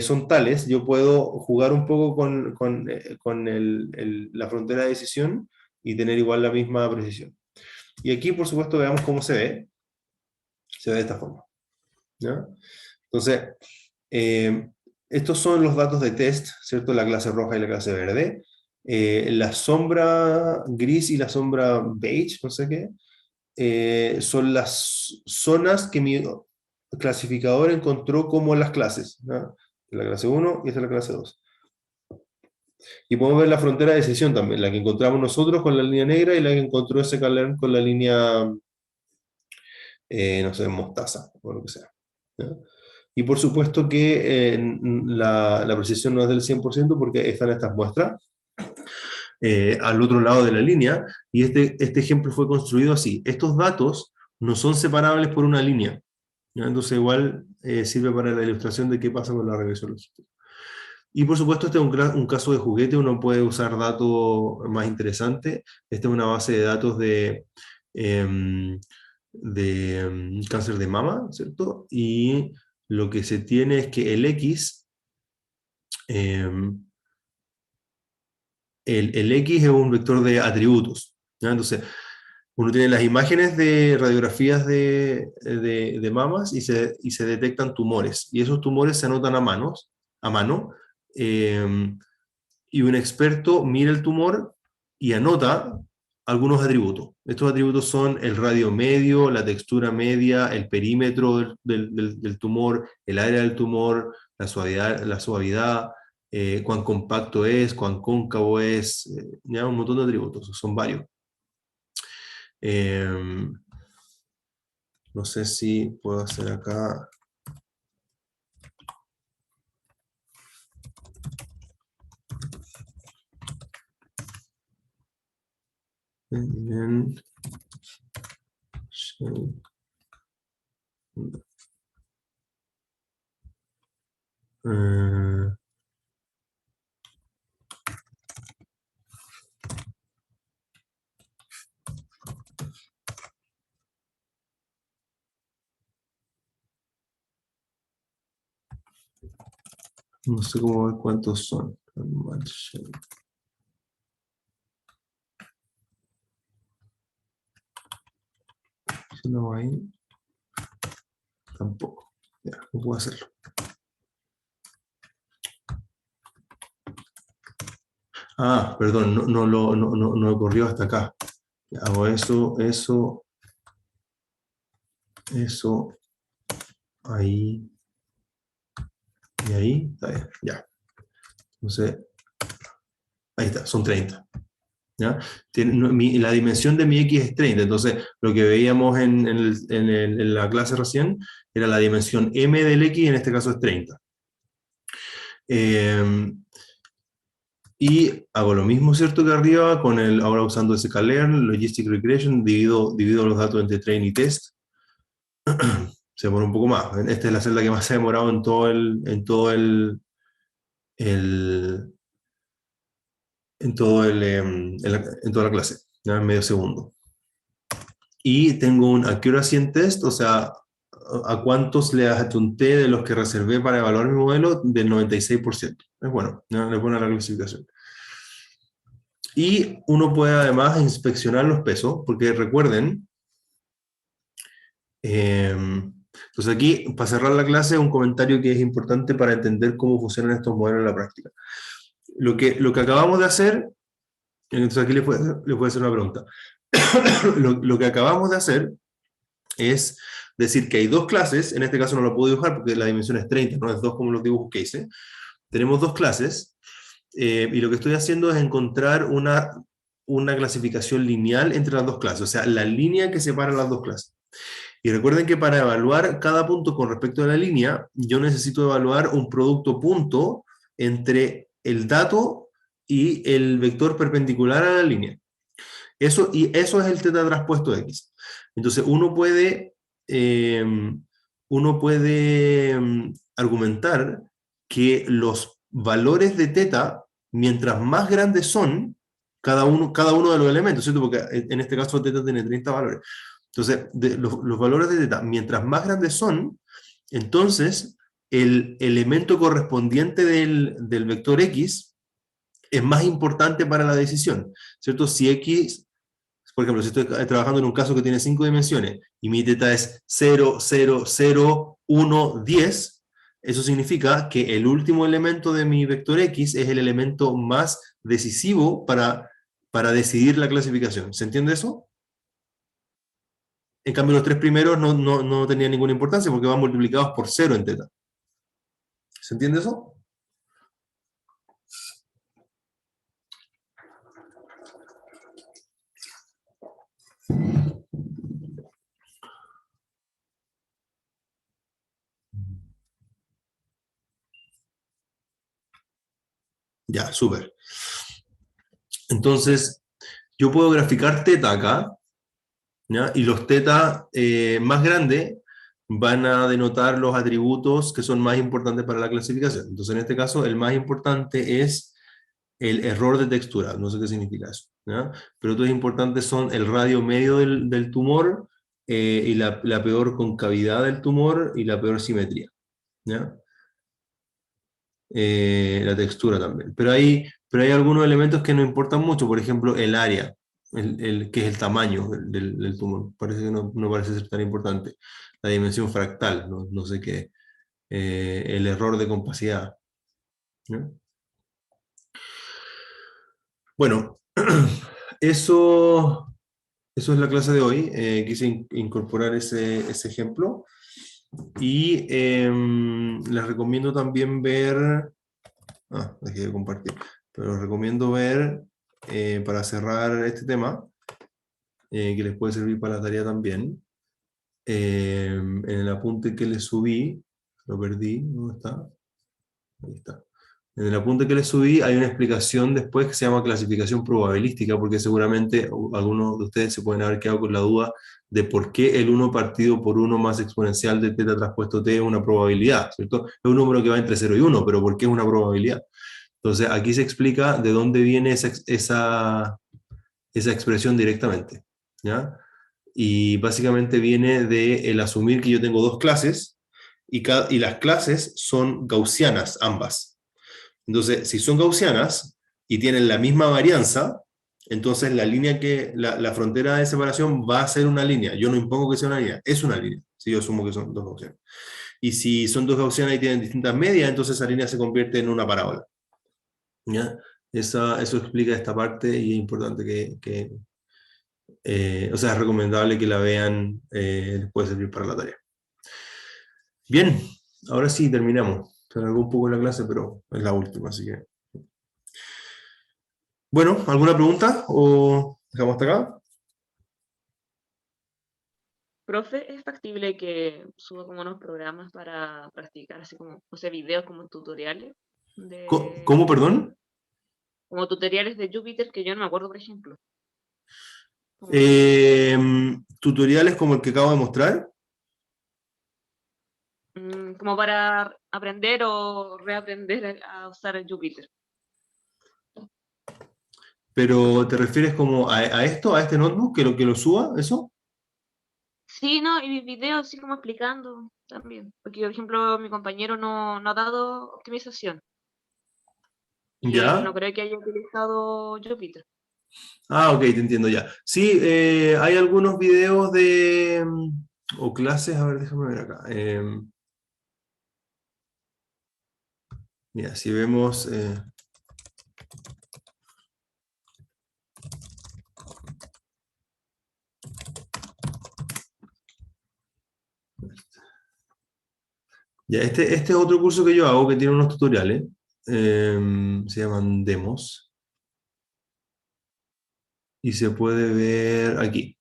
son tales, yo puedo jugar un poco con la frontera de decisión y tener igual la misma precisión. Y aquí, por supuesto, veamos cómo se ve. Se ve de esta forma, ¿ya? Entonces, eh, estos son los datos de test, ¿cierto? La clase roja y la clase verde. La sombra gris y la sombra beige, no sé qué, son las zonas que mi clasificador encontró como las clases, ¿no? La clase 1 y esta es la clase 2. Y podemos ver la frontera de decisión también, la que encontramos nosotros con la línea negra y la que encontró ese Calern con la línea, no sé, mostaza o lo que sea, ¿no? Y por supuesto que la precisión no es del 100% porque están estas muestras al otro lado de la línea, y este ejemplo fue construido así. Estos datos no son separables por una línea, ¿ya? Entonces igual sirve para la ilustración de qué pasa con la regresión logística. Y por supuesto este es un caso de juguete, uno puede usar datos más interesantes. Esta es una base de datos de cáncer de mama, ¿cierto? Y lo que se tiene es que el X, el X es un vector de atributos, ¿ya? Entonces, uno tiene las imágenes de radiografías de mamas y se detectan tumores. Y esos tumores se anotan a mano, eh, y un experto mira el tumor y anota algunos atributos. Estos atributos son el radio medio, la textura media, el perímetro del tumor, el área del tumor, la suavidad, cuán compacto es, cuán cóncavo es, ya un montón de atributos, son varios. Eh, no sé si puedo hacer acá. Bien. Sí. No sé cómo ver cuántos son. Si no hay, tampoco. Ya, no puedo hacerlo. Ah, perdón, no corrió hasta acá. Hago eso, ahí, y ahí, está bien, ya. Entonces, ahí está, son 30. ¿Ya? La dimensión de mi X es 30, entonces lo que veíamos en la clase recién era la dimensión M del X, en este caso es 30. Y hago lo mismo, ¿cierto? Que arriba, ahora usando sklearn, logistic regression, divido los datos entre train y test. Se demora un poco más. Esta es la celda que más se ha demorado en toda la clase, ¿ya? En medio segundo. Y tengo un accuracy en test, o sea, a cuántos le adjunté de los que reservé para evaluar mi modelo del 96%. Es bueno, ¿no? Le pone la clasificación. Y uno puede además inspeccionar los pesos, porque recuerden, entonces aquí, para cerrar la clase, un comentario que es importante para entender cómo funcionan estos modelos en la práctica. Lo que acabamos de hacer, entonces aquí les voy a hacer una pregunta. Lo que acabamos de hacer es decir que hay dos clases, en este caso no lo puedo dibujar porque la dimensión es 30, no es 2 como los dibujos que hice. Tenemos dos clases, y lo que estoy haciendo es encontrar una clasificación lineal entre las dos clases, o sea, la línea que separa las dos clases. Y recuerden que para evaluar cada punto con respecto a la línea, yo necesito evaluar un producto punto entre el dato y el vector perpendicular a la línea. Eso es el teta traspuesto X. Entonces eh, uno puede argumentar que los valores de teta, mientras más grandes son, cada uno de los elementos, ¿cierto? Porque en este caso teta tiene 30 valores. Entonces, los valores de teta, mientras más grandes son, entonces el elemento correspondiente del vector X es más importante para la decisión, ¿cierto? Si X, por ejemplo, si estoy trabajando en un caso que tiene 5 dimensiones y mi teta es 0, 0, 0, 1, 10, eso significa que el último elemento de mi vector X es el elemento más decisivo para decidir la clasificación. ¿Se entiende eso? En cambio, los tres primeros no tenían ninguna importancia porque van multiplicados por 0 en teta. ¿Se entiende eso? Ya, súper. Entonces, yo puedo graficar teta acá, ¿ya? Y los teta más grandes van a denotar los atributos que son más importantes para la clasificación. Entonces, en este caso, el más importante es el error de textura. No sé qué significa eso, ¿ya? Pero otros importantes son el radio medio del tumor, y la peor concavidad del tumor y la peor simetría, ¿ya? La textura también. Pero hay algunos elementos que no importan mucho, por ejemplo, el área, que es el tamaño del tumor. Parece que no parece ser tan importante. La dimensión fractal, no sé qué. El error de compacidad, ¿no? Bueno, eso es la clase de hoy. Quise incorporar ese ejemplo. Y les recomiendo también ver. Dejé de compartir. Pero les recomiendo ver, para cerrar este tema, que les puede servir para la tarea también, en el apunte que les subí, lo perdí, ¿dónde está? Ahí está. En el apunte que les subí hay una explicación después que se llama clasificación probabilística, porque seguramente algunos de ustedes se pueden haber quedado con la duda de por qué el 1 partido por 1 más exponencial de teta traspuesto t es una probabilidad, ¿cierto? Es un número que va entre 0 y 1, pero ¿por qué es una probabilidad? Entonces aquí se explica de dónde viene esa expresión directamente, ¿ya? Y básicamente viene de el asumir que yo tengo dos clases, y las clases son gaussianas ambas. Entonces, si son gaussianas y tienen la misma varianza, entonces la frontera de separación va a ser una línea. Yo no impongo que sea una línea, es una línea. Si yo asumo que son dos gaussianas. Y si son dos gaussianas y tienen distintas medias, entonces esa línea se convierte en una parábola. ¿Ya? Eso explica esta parte y es importante o sea, es recomendable que la vean, les puede servir para la tarea. Bien, ahora sí terminamos. Se alargó un poco la clase, pero es la última, así que... Bueno, ¿alguna pregunta o dejamos hasta acá? Profe, ¿es factible que suba como unos programas para practicar, así como, no sé, videos como tutoriales ¿Cómo, de, perdón? como tutoriales de Jupyter que yo no me acuerdo, por ejemplo? Como, Tutoriales como el que acabo de mostrar, como para aprender o reaprender a usar el Jupyter. pero ¿te refieres como a esto, a este notebook, que lo suba, eso? Sí, no, y videos así como explicando también. Porque, por ejemplo, mi compañero no ha dado optimización. Y él no ¿Ya? creo que haya utilizado Jupyter. Ah, ok, te entiendo ya. Sí, hay algunos videos o clases, a ver, déjame ver acá. Mira, si vemos... ya, este es otro curso que yo hago que tiene unos tutoriales. Se llaman demos. Y se puede ver aquí.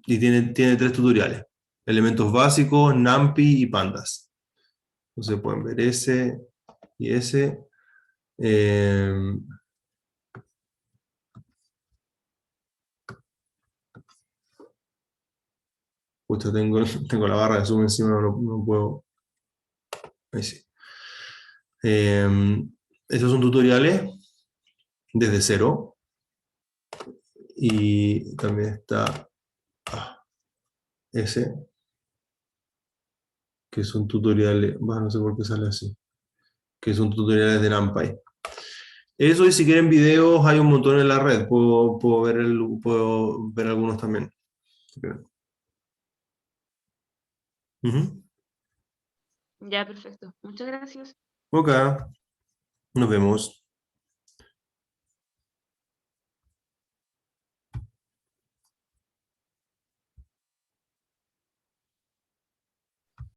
Y tiene tres tutoriales. Elementos básicos, NumPy y pandas. Entonces pueden ver ese y ese. Eh, justo tengo la barra de zoom encima, no puedo. Ahí sí. Estos son tutoriales desde cero. Y también está ese, que son tutoriales. Bueno, no sé por qué sale así. Que son tutoriales de NumPy. Eso, y si quieren videos, hay un montón en la red. Puedo ver algunos también. Ujú. Ya, perfecto. Muchas gracias. Ok, nos vemos.